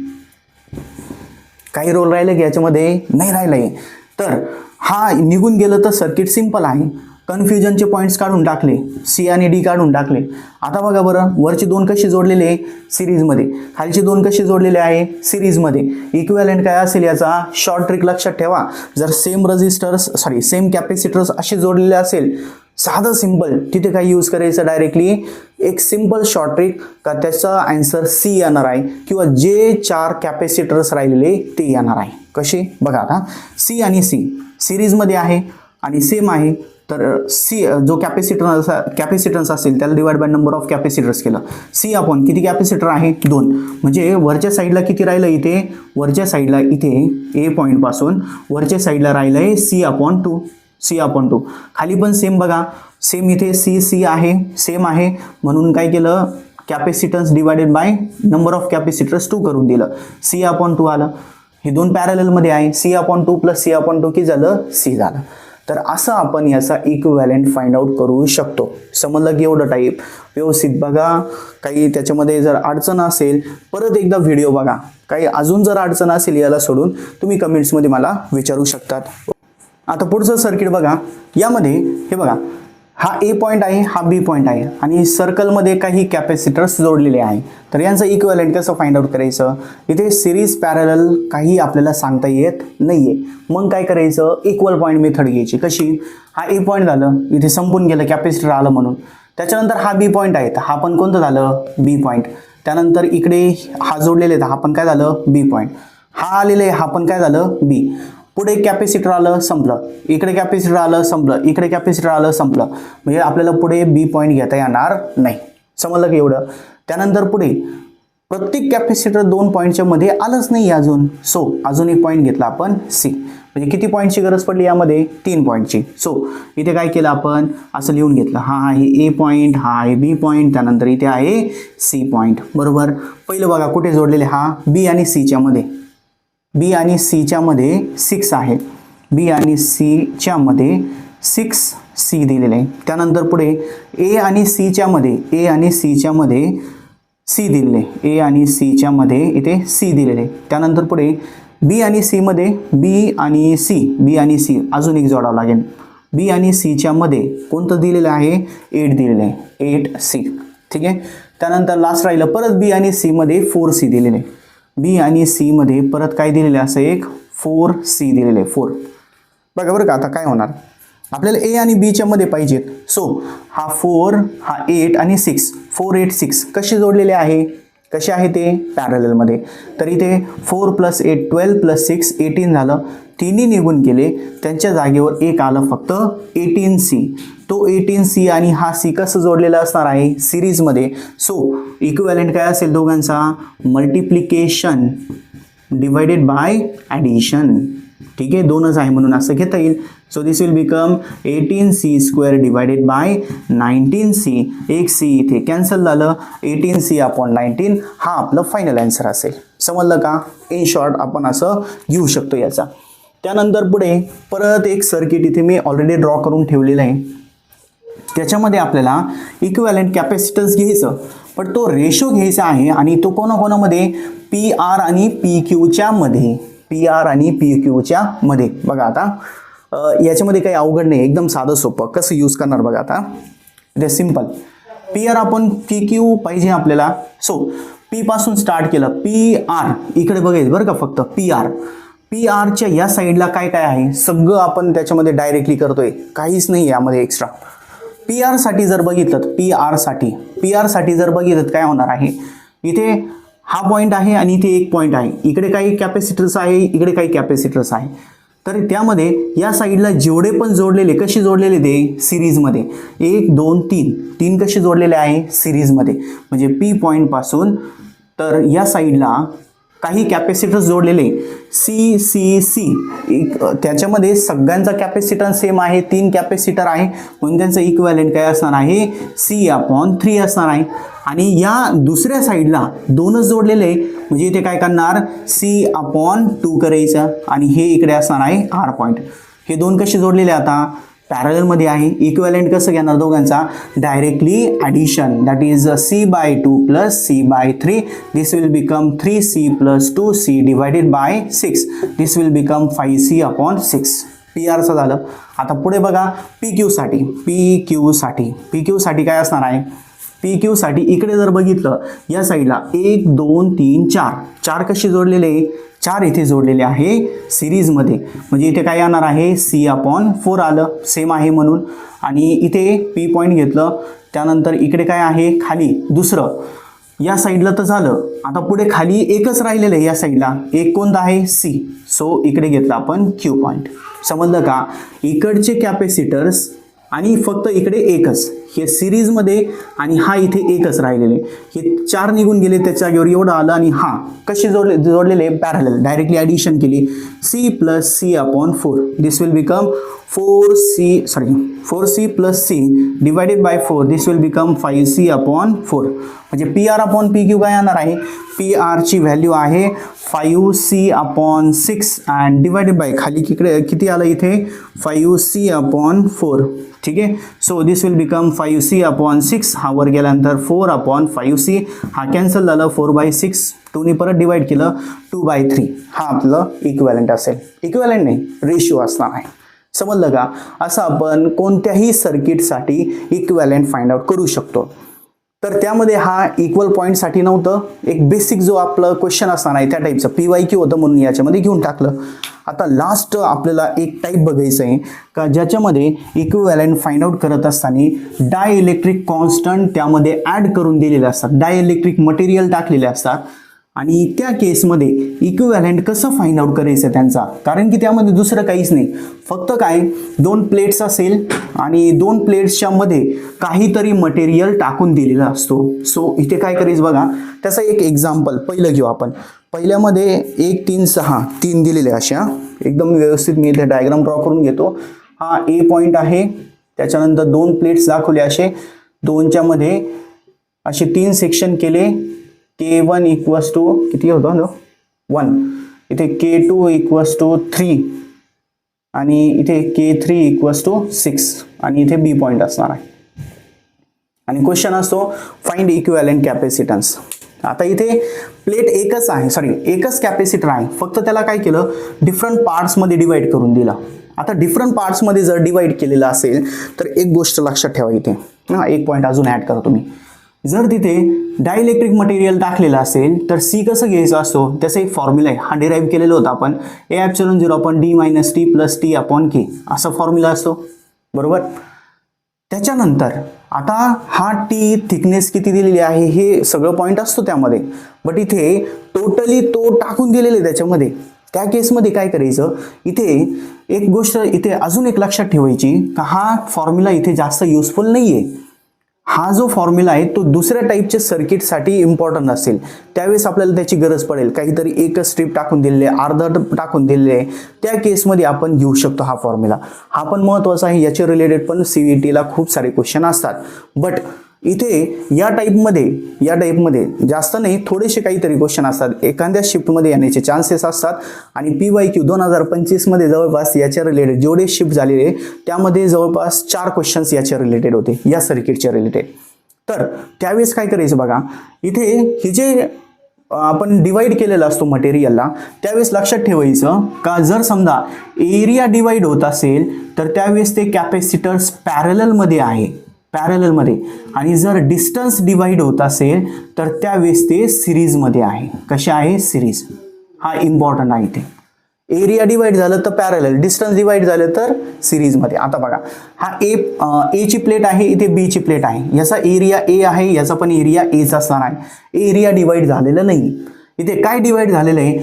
काही रोल राहिलं की याच्यामध्ये नाही राहिलंय. तर हा निघून गेलं तर सर्किट सिंपल आहे. कन्फ्युजनचे पॉईंट्स काढून टाकले, सी आणि डी काढून टाकले. आता बघा बरं, वरचे दोन कसे जोडलेले आहे सिरीजमध्ये, खालचे दोन कसे जोडलेले आहे सिरीजमध्ये. इक्विव्हॅलेंट काय असेल याचा शॉर्ट ट्रिक लक्षात ठेवा. जर सेम रजिस्टर्स सेम कॅपॅसिटर्स असे जोडलेले असेल, साधं सिंपल, तिथे काय यूज करायचं डायरेक्टली एक सिंपल शॉर्ट ट्रिक का त्याचा आन्सर सी येणार आहे किंवा जे चार कॅपॅसिटर्स राहिलेले ते येणार आहे. कसे बघा, आता सी आणि सी सिरीजमध्ये आहे आणि सेम आहे, तर सी जो कॅपॅसिटन्स असेल त्याला divide by number of capacitors केलं. सी अपॉन किती कॅपॅसिटर आहे 2, म्हणजे वरच्या साईडला किती राहिलं इथे, वरच्या साईडला इथे ए पॉईंट पासून वरच्या साईडला राहिलं आहे सी अपॉन 2, सी अपॉन 2. खाली पण सेम बघा, सेम इथे सी सी आहे, सेम आहे, म्हणून काय केलं capacitance divided by number of capacitors 2 करून दिलं, सी अपॉन 2 आलं. हे दोन पॅरललमध्ये आहे, C upon 2 plus C upon 2 की झालं सी झालं. तर असं आपण याचा इक्विव्हॅलेंट फाइंड आउट करू शकतो. समजलं की एवढं टाईप व्यवस्थित बघा. काही त्याच्यामध्ये जर अडचण असेल परत एकदा व्हिडिओ बघा. काही अजून जर अडचण असेल याला सोडून तुम्ही कमेंट्समध्ये मला विचारू शकतात. आता पुढचं सर्किट बघा, यामध्ये हे बघा, हा ए पॉईंट आहे, हा बी पॉईंट आहे आणि सर्कलमध्ये काही कॅपॅसिटर्स जोडलेले आहे. तर यांचं इक्विव्हॅलेंट कसं फाइंड आउट करायचं, इथे सिरीज पॅरलल काही आपल्याला सांगता येत नाहीये. मग काय करायचं, इक्वल पॉईंट मेथड घ्यायची. कशी, हा ए पॉईंट झालं, इथे संपून गेलं कॅपॅसिटर आलं म्हणून. त्याच्यानंतर हा बी पॉईंट आहे, तर हा पण कोणतं झालं बी पॉईंट. त्यानंतर इकडे हा जोडलेला आहे, तर हा पण काय झालं बी पॉईंट. हा आलेला आहे, हा पण काय झालं बी. पुढे कॅपॅसिटर आलं, संपलं. इकडे कॅपॅसिटर आलं, संपलं. इकडे कॅपॅसिटर आलं, संपलं. म्हणजे आपल्याला पुढे बी पॉईंट घेता येणार नाही. समजलं की एवढं. त्यानंतर पुढे प्रत्येक कॅपॅसिटर 2 पॉईंटच्या मध्ये आलंच नाही अजून. सो अजून एक पॉईंट घेतला आपण सी. म्हणजे किती पॉईंटची गरज पडली यामध्ये 3 पॉईंटची. सो इथे काय केलं आपण असं लिहून घेतलं, हा आहे ए पॉईंट, हा आहे बी पॉईंट, त्यानंतर इथे आहे सी पॉईंट. बरोबर. पहिलं बघा कुठे जोडलेले, हा बी आणि सीच्या मध्ये, बी आणि सीच्या मध्ये 6 आहे, बी आणि सीच्या मध्ये 6 सी दिलेले आहे. त्यानंतर पुढे ए आणि सीच्या मध्ये, ए आणि सीच्या मध्ये सी दिलेले, ए आणि सीच्या मध्ये इथे सी दिलेले. त्यानंतर पुढे बी आणि सी मध्ये बी आणि सी, बी आणि सी अजून एक जोडावं लागेल, बी आणि सीच्या मध्ये कोणतं दिलेलं आहे 8 दिलेलं आहे 8C ठीक आहे. त्यानंतर लास्ट राहिलं परत बी आणि सी मध्ये 4C दिलेलं आहे. बी आणि सी मध्ये परत काय दिलेलं आहे असं एक 4C दिलेलं आहे 4. बघा बरं का आता काय होणार आपल्याला ए आणि बीच्या मध्ये पाहिजेत. सो हा 4 हा 8 आणि 6 4 8 6 कसे जोडलेले आहे कसे आहे ते पॅरलल मध्ये. तर इथे 4 + 8 12 + 6 18 झालं. तिन्ही निघून गेले त्यांच्या जागेवर एक आलं फक्त 18C. तो 18C आणि हा सी कसं जोडलेला असणार आहे सिरीजमध्ये. सो इक्विव्हॅलेंट काय असेल दोघांचा मल्टिप्लिकेशन डिवायडेड बाय ॲडिशन ठीक आहे. दोनच आहे म्हणून असं घेता येईल. So this will become 18C² divided by 19C. एक C इथे कॅन्सल झालं 18C/19 हा आपलं फायनल आन्सर असेल. समजलं का. इन शॉर्ट आपण असं घेऊ शकतो याचा. त्यानंतर पुढे परत एक सर्किट इथे मी ऑलरेडी ड्रॉ करून ठेवलेलं आहे. त्याच्यामध्ये आपल्याला इक्विव्हॅलेंट कॅपॅसिटन्स घ्यायचं पण तो रेशो घ्यायचा आहे आणि तो कोणाकोणामध्ये PR आणि PQच्या मध्ये PR आणि PQच्या मध्ये. बघा आता याच्यामध्ये काही अवघड नाही एकदम साधं सोपं कसं यूज करणार बघा आता इथे सिम्पल PR आपण PQ पाहिजे आपल्याला. सो P पासून स्टार्ट केलं PR इकडे बघायचं बरं का फक्त PRच्या या साईडला काय काय आहे सगळं आपण त्याच्यामध्ये डायरेक्टली करतोय काहीच नाही यामध्ये एक्स्ट्रा. PR साठी जर बघितलं PR साठी जर बघितलं काय होणार आहे इथे हा पॉईंट आहे आणि इथे एक पॉईंट आहे. इकडे काही कॅपॅसिटर्स आहे इकडे काही कॅपॅसिटर्स आहे. तर त्यामध्ये या साईडला जेवढे पण जोडलेले कसे जोडलेले ते सिरीजमध्ये 1 2 3 कसे जोडलेले आहे सिरीजमध्ये म्हणजे P पॉईंट पासून. तर या साईडला काही कॅपॅसिटर्स जोडलेले C त्याच्यामध्ये सगळ्यांचा कॅपॅसिटन्स सेम आहे 3 कॅपॅसिटर आहे म्हणून त्यांचं इक्विव्हॅलेंट काय असणार आहे C/3 असणार आहे. आणि या दुसऱ्या साईडला दोनच जोडलेले म्हणजे इथे काय करणार C/2 करायचं आणि हे इकडे असणार आहे R पॉईंट. हे दोन कसे जोडलेले आता पॅरलल मध्ये आहे. इक्विव्हॅलेंट कसं घेणार दोघांचा directly addition that is C/2 + C/3 this will become 3C + 2C divided by 6 this will become 5C/6. PR चं झालं. आता पुढे बघा PQ साठी काय असणार आहे PQ साठी इकडे जर बघितलं या साईडला 1 2 3 4 कसे जोडलेले 4 इथे जोडलेले आहे सिरीजमध्ये म्हणजे इथे काय येणार आहे C/4 आलं सेम आहे म्हणून. आणि इथे P पॉईंट घेतलं त्यानंतर इकडे काय आहे खाली दुसरं या साईडला तर झालं. आता पुढे खाली एकच राहिलेलं आहे या साईडला एक कोणता आहे C. सो इकडे घेतलं आपण Q पॉईंट. समजलं का. इकडचे कॅपॅसिटर्स आणि फक्त इकडे एकच हे सिरीजमध्ये आणि हा इथे एकच राहिलेले हे 4 निघून गेले त्याच्या जागेवर एवढं आलं आणि हा कसे जोडलेले पॅरलल डायरेक्टली ॲडिशन केली C + C/4 this will become 4C + C divided by 4 this will become 5C/4 म्हणजे PR/PQ काय येणार आहे PR ची व्हॅल्यू आहे 5C/6 अँड डिवायडेड बाय खाली किती आलं इथे 5C/4 ठीक आहे. So this will become 5C/6 हा वर गेल्यानंतर 4/5C हा कॅन्सल झालं 4/6 2 ने परत डिवाइड केलं 2/3 हा आपलं इक्विव्हॅलेंट असेल. इक्विव्हॅलेंट नाही रेशिओ असणार आहे. समजलं का. असं आपण कोणत्याही सर्किटसाठी इक्विव्हॅलेंट फाइंड आउट करू शकतो. तर त्यामध्ये हा इक्वल पॉईंटसाठी नव्हतं एक बेसिक जो आपलं क्वेश्चन असणार आहे त्या टाईपचं PYQ होतं म्हणून याच्यामध्ये घेऊन टाकलं. आता लास्ट आपल्याला एक टाईप बघायचं आहे का ज्याच्यामध्ये इक्विव्हॅलेंट फाइंड आउट करत असताना डायइलेक्ट्रिक कॉन्स्टंट त्यामध्ये ॲड करून दिलेले असतात डायइलेक्ट्रिक मटेरियल टाकलेले असतात आणि त्या केसमध्ये इक्विव्हॅलेंट कसं फाइंड आउट करायचं त्यांचा कारण की त्यामध्ये दुसरं काहीच नाही फक्त काय 2 प्लेट्स असेल आणि 2 प्लेट्सच्या मध्ये काहीतरी मटेरियल टाकून दिलेला असतो. सो इथे काय करायचं बघा त्याचं एक एक्झाम्पल पहिलं घेऊ आपण. पहिल्यामध्ये 1 3 6 3 दिलेले अशा एकदम व्यवस्थित मी इथे डायग्राम ड्रॉ करून घेतो. हा A पॉईंट आहे त्याच्यानंतर 2 प्लेट्स दाखवले असे 2च्या मध्ये असे 3 सेक्शन केले K1 = किती होतं 1 इथे K2 = 3 आणि इथे K3 = 6 आणि इथे B पॉईंट असणार आहे आणि क्वेश्चन असतो फाइंड इक्विव्हॅलेंट कॅपॅसिटन्स. आता इथे प्लेट एकच आहे एकच कॅपॅसिटर आहे फक्त त्याला काय केलं डिफरंट पार्ट्समध्ये डिवाइड करून दिला आता डिफरंट पार्ट्समध्ये जर डिवाइड केलेलं असेल तर एक गोष्ट लक्षात ठेवा इथे, एक पॉईंट अजून ॲड करा तुम्ही. जर तिथे डायइलेक्ट्रिक मटेरियल टाकलेलं असेल तर सी कसं घ्यायचं असतो, त्याचा एक फॉर्म्युला आहे, हा डिराईव्ह केलेला होता आपण, A epsilon 0 upon d minus t plus t upon k असा फॉर्म्युला असतो, बरोबर. त्याच्यानंतर आता हा टी थिकनेस किती दिलेली आहे हे सगळं पॉईंट असतो त्यामध्ये, बट इथे टोटली तो टाकून दिलेले त्याच्यामध्ये. त्या केसमध्ये काय करायचं, इथे एक गोष्ट इथे अजून एक लक्षात ठेवायची का हा फॉर्म्युला इथे जास्त युजफुल नाही आहे. हा जो फॉर्म्युला आहे तो दुसऱ्या टाईपच्या सर्किटसाठी इम्पॉर्टंट असेल त्यावेळेस आपल्याला त्याची गरज पडेल, काहीतरी एकच स्ट्रीप टाकून दिलेले अर्धा टाकून दिलेले, त्या केसमध्ये आपण घेऊ शकतो हा फॉर्म्युला. हा पण महत्त्वाचा आहे, याच्या रिलेटेड पण CVTला खूप सारे क्वेश्चन असतात. बट इथे या टाईपमध्ये जास्त नाही, थोडेसे काहीतरी क्वेश्चन असतात, एखाद्या शिफ्टमध्ये येण्याचे चान्सेस असतात. आणि PYQ 2025मध्ये जवळपास याच्या रिलेटेड जेवढे शिफ्ट झालेले त्यामध्ये जवळपास 4 क्वेश्चन्स याच्या रिलेटेड होते, या सर्किटच्या रिलेटेड. तर त्यावेळेस काय करायचं बघा, इथे हे जे आपण डिवाइड केलेला असतो मटेरियलला, त्यावेळेस लक्षात ठेवायचं का जर समजा एरिया डिवाइड होत असेल तर त्यावेळेस ते कॅपॅसिटर्स पॅरललमध्ये आहे, आणि जर डिस्टन्स डिवाइड होत असेल तर त्यावेळेस ते सिरीजमध्ये आहे. कसे आहे, सिरीज. हा इम्पॉर्टंट आहे इथे. एरिया डिवाइड झालं तर पॅरलल, डिस्टन्स डिवाइड झालं तर सिरीजमध्ये. आता बघा हा ए ची प्लेट आहे, इथे बी ची प्लेट आहे, याचा एरिया ए आहे, याचा पण एरिया एच असणार आहे. एरिया डिवाइड झालेलं नाही. इथे काय डिवाइड झालेलं आहे,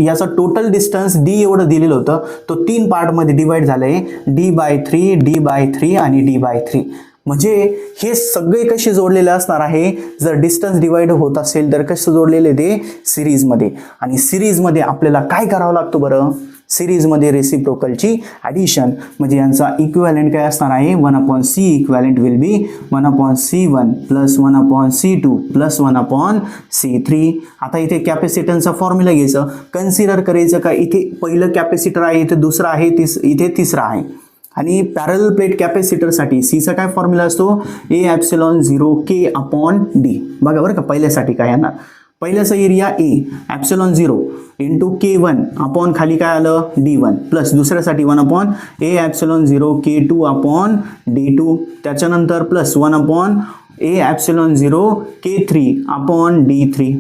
याचा टोटल डिस्टन्स डी एवढं दिलेलं होतं, तो 3 पार्टमध्ये डिवाइड झालं आहे, d/3, d/3 आणि d/3. म्हणजे हे सगळे कसे जोडलेले असणार आहे, जर डिस्टन्स डिवाइड होत असेल तर कसं जोडलेले ते सिरीजमध्ये. आणि सिरीजमध्ये आपल्याला काय करावं लागतं बरं, सिरीजमध्ये रेसिप्रोकलची ॲडिशन, म्हणजे यांचा इक्विव्हॅलेंट काय असणार आहे, 1/c equivalent will B 1/c1 plus 1/c2 plus 1/c3. आता इथे कॅपॅसिटन्सचा फॉर्म्युला घ्यायचं, कन्सिडर करायचं का इथे पहिलं कॅपॅसिटर आहे, इथे दुसरा आहे, इथे तिसरा आहे. आणि पॅरलल प्लेट कॅपॅसिटरसाठी सीचा काय फॉर्म्युला असतो, ए ॲप्सिलॉन 0 के अपॉन डी. बघा बरं का, पहिल्यासाठी काय येणार, पहिल्याचा area A epsilon 0 into K1 upon खाली काय आलं D1 प्लस दुसऱ्यासाठी 1 ए ॲप्सिलॉन 0 K2 अपॉन D2, त्याच्यानंतर प्लस 1 ए ॲप्सिलॉन 0 K3 अपॉन D3.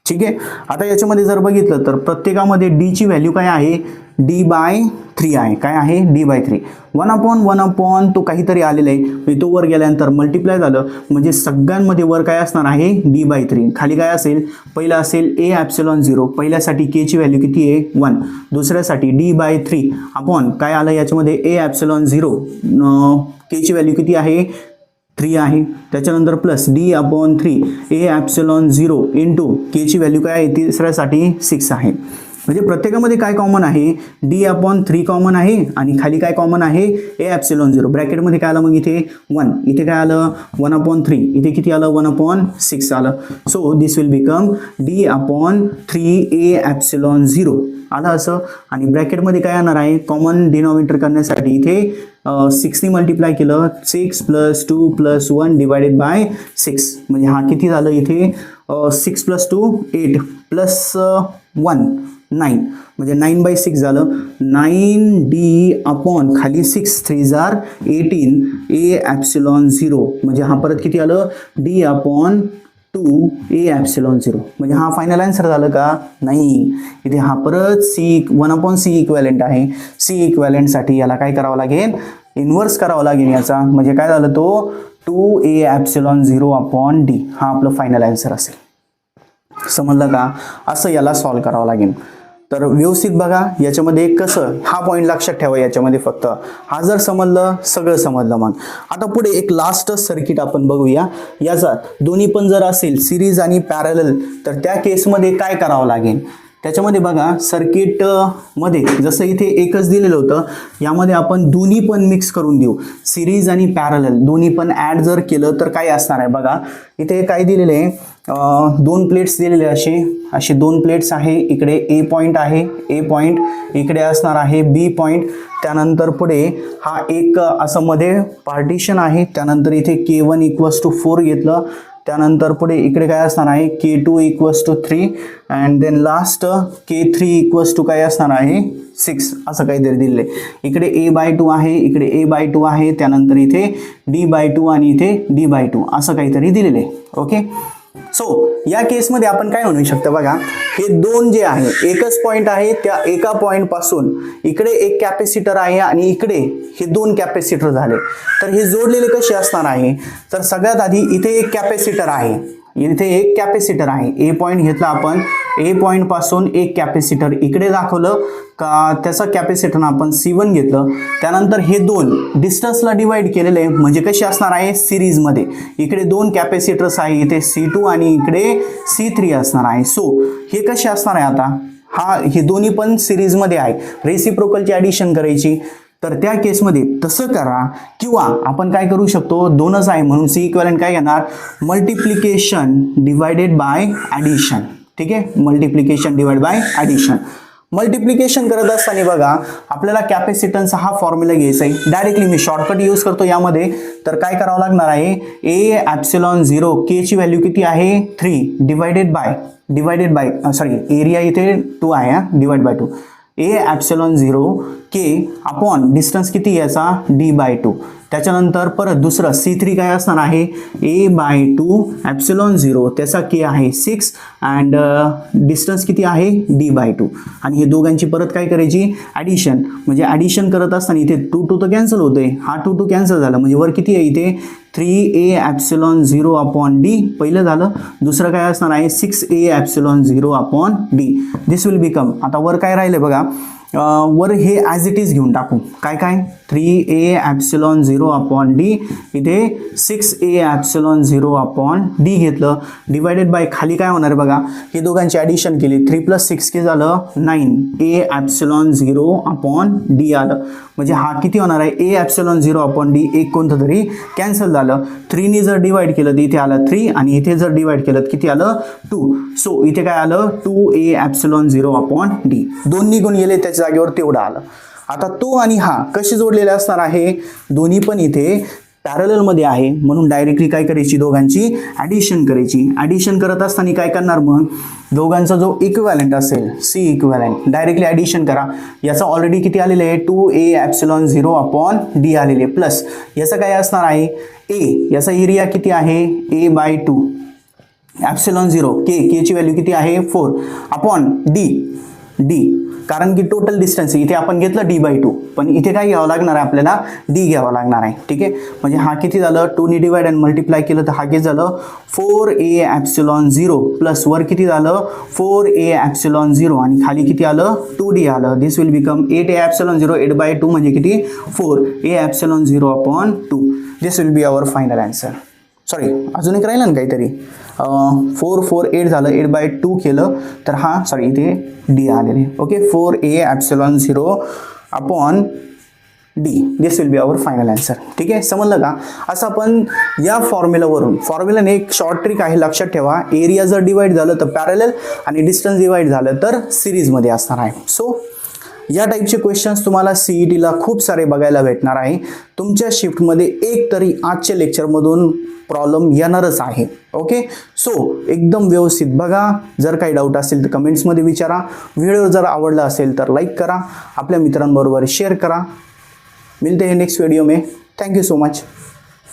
ठीक आहे. आता याच्यामध्ये जर बघितलं तर प्रत्येकामध्ये डी ची व्हॅल्यू काय आहे, d/3 आहे. काय आहे, d/3. 1/1 तो काहीतरी आलेला आहे, म्हणजे तो वर गेल्यानंतर मल्टिप्लाय झालं, म्हणजे सगळ्यांमध्ये वर काय असणार आहे, d/3. खाली काय असेल, पहिला असेल ए ॲप्सिलॉन 0, पहिल्यासाठी के ची व्हॅल्यू किती आहे, 1, दुसऱ्यासाठी d/3 अपॉन काय आलं याच्यामध्ये ए ॲप्सिलॉन 0, के ची व्हॅल्यू किती आहे, 3 आहे, त्याच्यानंतर प्लस d/3 ए ॲप्सिलॉन 0 इंटू के ची व्हॅल्यू काय आहे, तिसऱ्यासाठी 6 आहे. म्हणजे प्रत्येकामध्ये काय कॉमन आहे, d/3 कॉमन आहे आणि खाली काय कॉमन आहे, ए ॲप्सिलॉन 0. ब्रॅकेटमध्ये काय आलं मग इथे 1, इथे काय आलं 1/3, इथे किती आलं 1/6 आलं. So this will become d/3 A epsilon 0 आलं असं. आणि ब्रॅकेटमध्ये काय येणार आहे, कॉमन डिनॉमिनेटर करण्यासाठी इथे 6 मल्टिप्लाय केलं, 6 + 2 + 1 डिवायडेड बाय 6, म्हणजे हा किती झालं इथे 6 + 2 8 + 1 9, म्हणजे 9/6 झालं. 9d अपॉन खाली 6 3 जार 18 ए ॲप्सिलॉन 0, म्हणजे हा परत किती आलं d/2 ए ॲप्सिलॉन 0. म्हणजे हा फायनल आन्सर झालं का, नाही. इथे हा परत 1/c इक्विव्हॅलेंट आहे. सी इक्विव्हॅलेंटसाठी याला काय करावं लागेल, इन्व्हर्स करावं लागेल याचा, म्हणजे काय झालं तो 2a ॲप्सिलॉन 0 अपॉन d. हा आपलं फायनल आन्सर असेल. समजलं का, असं याला सॉल्व करावं लागेल. तर व्यवस्थित बघा याच्यामध्ये कसं, हा पॉईंट लक्षात ठेवा याच्यामध्ये, फक्त हा जर समजलं सगळं समजलं. मग आता पुढे एक लास्ट सर्किट आपण बघूया. याचा दोन्ही पण जर असेल सिरीज आणि पॅरलल तर त्या केसमध्ये काय करावं लागेल. त्याच्यामध्ये बघा सर्किट मध्ये जसं इथे एकच दिलेलं होतं, यामध्ये आपण दोन्ही पण मिक्स करून देऊ, सिरीज आणि पॅरलल दोन्ही पण ॲड जर केलं तर काय असणार आहे बघा. इथे काय दिलेलं आहे, 2 प्लेट्स दिलेले असे 2 प्लेट्स आहे. इकडे ए पॉईंट आहे, ए पॉईंट इकडे असणार आहे बी पॉईंट. त्यानंतर पुढे हा एक असं मध्ये पार्टिशन आहे. त्यानंतर इथे K1 = 4 घेतलं, त्यानंतर पुढे इकडे काय असणार आहे K2 equals to 3 and then last K3 equals to काय असणार आहे 6 असं काहीतरी दिलेलं आहे. इकडे A/2 आहे, इकडे A/2 आहे, त्यानंतर इथे D/2 आणि इथे D/2 असं काहीतरी दिलेलं आहे. ओके, सो या केसमध्ये आपण काय म्हणू शकतो बघा, हे दोन जे आहे एकच पॉईंट आहे, त्या एका पॉईंट पासून इकडे एक कॅपॅसिटर आहे आणि इकडे हे दोन कॅपॅसिटर झाले. तर हे जोडलेले कसे असणार आहे, तर सगळ्यात आधी इथे एक कॅपॅसिटर आहे, इथे एक कॅपॅसिटर आहे. ए पॉईंट घेतला आपण, ए पॉईंट पासून एक कॅपॅसिटर इकडे दाखवलं का, त्याचा कॅपॅसिटर आपण C1 घेतलं. त्यानंतर हे दोन डिस्टन्सला डिवाइड केलेले आहे, म्हणजे कसे असणार आहे सिरीजमध्ये. इकडे दोन कॅपॅसिटर्स आहे, इथे C2 आणि इकडे C3 असणार आहे. सो हे कसे असणार आहे आता, हे दोन्ही पण सिरीजमध्ये आहे, रेसिप्रोकलची ॲडिशन करायची. तर त्या केसमध्ये तसं करा, किंवा आपण काय करू शकतो, दोनच आहे म्हणून C इक्विव्हॅलेंट काय घेणार, मल्टिप्लिकेशन डिवायडेड बाय ॲडिशन. ठीक आहे, multiplication divide by addition. Multiplication करत असताना बघा आपल्याला कॅपॅसिटन्सचा हा फॉर्म्युला घ्यायचा आहे. डायरेक्टली मी शॉर्टकट यूज करतो यामध्ये. तर काय करावं लागणार आहे, A ॲप्सिलॉन 0 K ची व्हॅल्यू किती आहे 3 डिवायडेड बाय सॉरी एरिया इथे 2 आहे, divide by 2. A ॲप्सिलॉन 0 K upon distance किती याचा D/2. त्याच्यानंतर परत दुसरं C3 काय असणार आहे A/2 ॲप्सिलॉन 0 त्याचा K आहे 6 अँड डिस्टन्स किती आहे D/2. आणि हे दोघांची परत काय करायची ॲडिशन. म्हणजे ॲडिशन करत असताना इथे 2 तर कॅन्सल होतोय, हा 2 कॅन्सल झाला, म्हणजे वर किती आहे इथे 3A ॲप्सिलॉन 0 अपॉन D पहिलं झालं. दुसरं काय असणार आहे 6A ॲप्सिलॉन 0 upon D. This will become, आता वर काय राहिले बघा, वर हे ॲज इट इज घेऊन टाकू. काय 3A ॲप्सिलॉन 0 अपॉन D, इथे 6A ॲप्सिलॉन 0 अपॉन D घेतलं, डिवायडेड बाय खाली काय होणार बघा, हे दोघांची ॲडिशन केली, 3 + 6 किती झालं 9A ॲप्सिलॉन 0 अपॉन D आलं. म्हणजे हा किती होणार आहे A ॲप्सिलॉन 0 अपॉन D, एक कोणतं तरी कॅन्सल झालं. 3 ने जर डिवाइड केलं तर इथे आलं 3 आणि इथे जर डिवाइड केलं तर किती आलं 2. सो इथे काय आलं 2A ॲप्सिलॉन 0 अपॉन D. दोन निघून गेले, त्याच्या जागेवर तेवढं आलं. आता तो आणि हा कसे जोडलेले असणार आहे, दोन्ही पण इथे पॅरललमध्ये आहे, म्हणून डायरेक्टली काय करायची दोघांची ॲडिशन करायची. ॲडिशन करत असताना काय करणार, मग दोघांचा जो इक्विव्हॅलेंट असेल C इक्विव्हॅलेंट डायरेक्टली ॲडिशन करा. याचा ऑलरेडी किती आलेलं आहे 2A ॲप्सिलॉन 0 अपॉन D आलेले, प्लस याचं काय असणार आहे A, याचा एरिया किती आहे A/2 ॲप्सिलॉन 0 K ची व्हॅल्यू किती आहे 4 अपॉन D, कारण की टोटल डिस्टन्स इथे आपण घेतलं D/2, पण इथे काय घ्यावं लागणार आहे आपल्याला D घ्यावं लागणार आहे. ठीक आहे, म्हणजे हा किती झालं 2 ने डिवाइड अँड मल्टिप्लाय केलं तर हा किती झालं 4A ॲप्सिलॉन 0 प्लस वर किती झालं 4A ॲप्सिलॉन 0 आणि खाली किती आलं 2D आलं. दिस विल बिकम 8A ॲप्सिलॉन 0 8/2 म्हणजे किती 4A epsilon 0 upon 2. This will be our final answer. Sorry अजून एक राहिलं ना काहीतरी, 4 4 8 झालं, 8/2 केलं तर हा सॉरी इथे D आलेले. Okay, 4A epsilon 0 upon D. This will be our final answer. ठीक आहे, समजलं का. असं आपण या फॉर्म्युलाने एक शॉर्ट ट्रिक आहे, लक्षात ठेवा. एरिया जर डिवाइड झालं तर पॅरलल आणि डिस्टन्स डिवाइड झालं तर सिरीजमध्ये असणार आहे. सो या टाईपचे क्वेश्चन्स तुम्हाला CETला खूप सारे बघायला भेटणार आहे. तुमच्या शिफ्टमध्ये एक तरी आजच्या लेक्चरमधून प्रॉब्लेम येणारच आहे. ओके, सो एकदम व्यवस्थित बघा. जर काही डाऊट असेल तर कमेंट्समध्ये विचारा. व्हिडिओ जर आवडला असेल तर लाईक करा, आपल्या मित्रांबरोबर शेअर करा. मिलते हैं नेक्स्ट वीडियो में. Thank you so much.